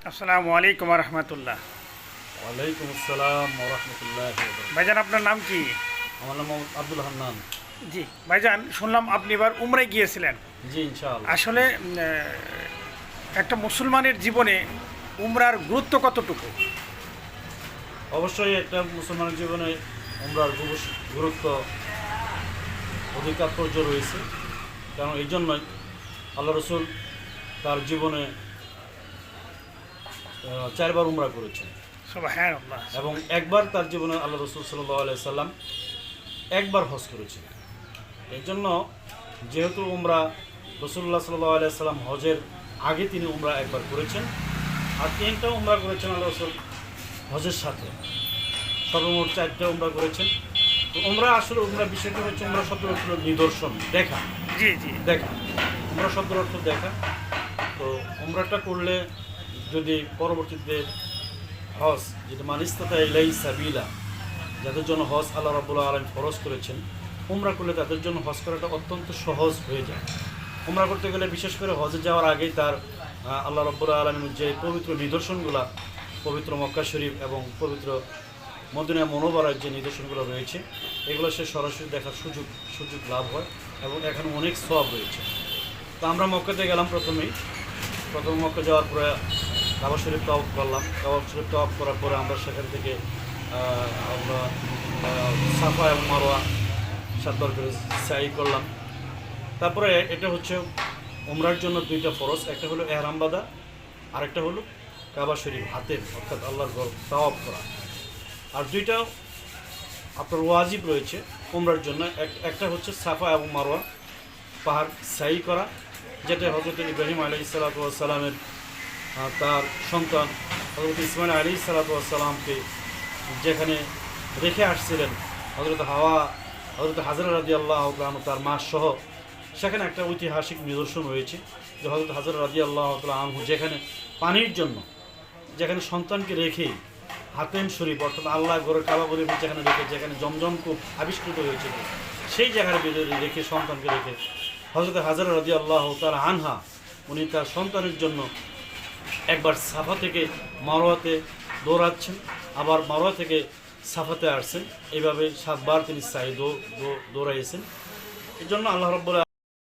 আসসালামু আলাইকুম রহমতুল্লাহ। ওয়ালাইকুম আসসালাম ওরহমতুল্লাহ। ভাইজান, আপনার নাম কি? আমার নাম মোহাম্মদ আব্দুল হান্নান। জি ভাইজান, শুনলাম আপনি এবার উমরায় গিয়েছিলেন। জি ইনশাআল্লাহ। আসলে একটা মুসলমানের জীবনে উমরার গুরুত্ব কতটুকু? অবশ্যই একটা মুসলমানের জীবনে উমরার গুরুত্ব অধিক তাৎপর্য রয়েছে, কারণ এই জন্যই আল্লাহ রসুল তার জীবনে 4বার উমরা করেছেন সুবহানাল্লাহ। এবং একবার তার জীবনে আল্লাহ রসুল সাল্লাল্লাহু আলাইহি সাল্লাম একবার হজ করেছেন। এই জন্য যেহেতু উমরা রসুল্লাহ সাল্লাল্লাহু আলাইহি সাল্লাম হজের আগে তিনি উমরা একবার করেছেন, আর 3টা উমরা করেছেন আল্লাহ রসুল হজের সাথে, সর্বমোট 4টা উমরা করেছেন। তো উমরা আসলে উমরা বিষয়টা হচ্ছে উমরা শব্দের অর্থ নিদর্শন, দেখা। জি জি। দেখা, উমরা শব্দের অর্থ দেখা। তো উমরাটা করলে যদি পরবর্তীতে হজ, যেটা মানিস্তাতা ইলাই সাবিলা, যাদের জন্য হজ আল্লাহ রাব্বুল আলামিন ফরজ করেছেন, উমরা করলে তাদের জন্য হজ করাটা অত্যন্ত সহজ হয়ে যায়। উমরা করতে গেলে বিশেষ করে হজে যাওয়ার আগেই তার আল্লাহ রাব্বুল আলামিনের যে পবিত্র নিদর্শনগুলো, পবিত্র মক্কা শরীফ এবং পবিত্র মদিনা মুনওয়ারার যে নিদর্শনগুলো রয়েছে, এগুলো সে সরাসরি দেখার সুযোগ লাভ হয় এবং এখানে অনেক সওয়াব রয়েছে। তো আমরা মক্কাতে গেলাম। প্রথম মক্কা যাওয়ার পরে কাবা শরীফ তওয়াফ করলাম। কাবা শরীফ তওয়াফ করার পরে আমরা সেখান থেকে আমরা সাফা এবং মারওয়া 7বার করে সাই করলাম। তারপরে এটা হচ্ছে উমরার জন্য 2টা ফরজ, একটা হলো এহরাম বাঁধা, আরেকটা হলো কাবা শরীফ হাতের, অর্থাৎ আল্লাহর ঘর তাওয়াফ করা। আর 2টা আপনার ওয়াজিব রয়েছে উমরার জন্য। একটা হচ্ছে সাফা এবং মারওয়া পাহাড় সাই করা, যেটা হযরত ইব্রাহিম আলাইহিস সালাতু ওয়াস সালামের তার সন্তান হযরত ইসমাইল আলাইহিস সালাতু ওয়াস সালামকে যেখানে রেখে আসছিলেন হযরত হাজরা রাদিয়াল্লাহু তাআলা তার মা সহ, সেখানে একটা ঐতিহাসিক নিদর্শন রয়েছে যে হযরত হাজরা রাদিয়াল্লাহু তাআলা আনহু যেখানে পানির জন্য, যেখানে সন্তানকে রেখে হাতেম শরীফ, অর্থাৎ আল্লাহ ঘরের কাবা ঘরে যেখানে রেখে, যেখানে জমজম কূপ আবিষ্কৃত হয়েছিল, সেই জায়গায় রেখে সন্তানকে রেখে হযরত হাজরা রাদিয়াল্লাহু তাআলা আনহা উনি তার সন্তানের জন্য একবার সাফা থেকে মারওয়াতে দৌড়াচ্ছেন, আবার মারওয়া থেকে সাফাতে আসছেন। এইভাবে 7বার তিনি দৌড়াইয়েছেন। এই জন্য আল্লাহ রাব্বুল